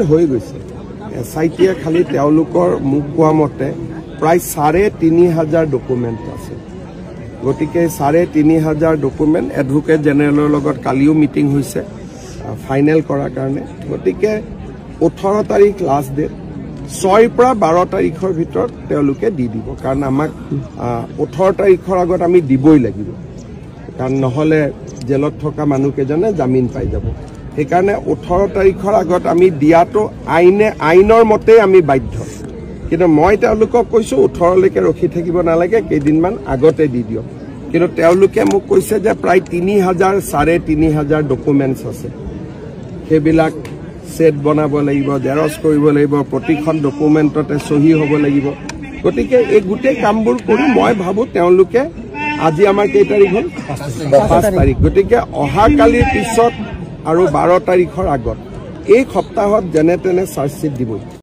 হৈ গৈছে এছআইটিয়ে খালি তেওঁলোকৰ মুখ কোৱা মতে প্ৰায় ৩,৫০০ ডকুমেণ্ট আছে গতিকে ৩,৫০০ ডকুমেণ্ট এডভোকেট জেনেৰেলৰ লগত কালিও মিটিং হৈছে ফাইনেল কৰাৰ কাৰণে গতিকে ১৮ তাৰিখ লাষ্ট ডেট ৬ পৰা ১২ তাৰিখৰ ভিতৰত তেওঁলোকে দি দিব কাৰণ আমাক ১৮ তাৰিখৰ আগত আমি দিবই লাগিব কাৰণ নহ'লে জেলত থকা মানুহকেইজনে জামিন পাই যাব সেইকাৰণে ১৮ তাৰিখৰ আগত আমি দিয়াটো আইনৰ মতে আমি বাধ্য কিন্তু মই তেওঁলোকক কৈছো ১৮লৈকে ৰখি থাকিব নালাগে কেইদিনমান আগতে দি দিয়ক কিন্তু তেওঁলোকে মোক কৈছে যে প্ৰায় ৩,০০০ ৩,৫০০ ডকুমেণ্টছ আছে সেইবিলাক সেট বনাব লাগিব জেৰক্স কৰিব লাগিব প্ৰতিখন ডকুমেণ্টতে সহি হ'ব লাগিব গতিকে এই গোটেই কামবোৰ কৰি মই ভাবো তেওঁলোকে আজি আমাৰ কেই তাৰিখ হ'ল ৫ তাৰিখ গতিকে অহাকালিৰ পিছত আৰু ১২ তাৰিখৰ আগত এই সপ্তাহত যেনে তেনে চাৰ্জশ্বিট দিবই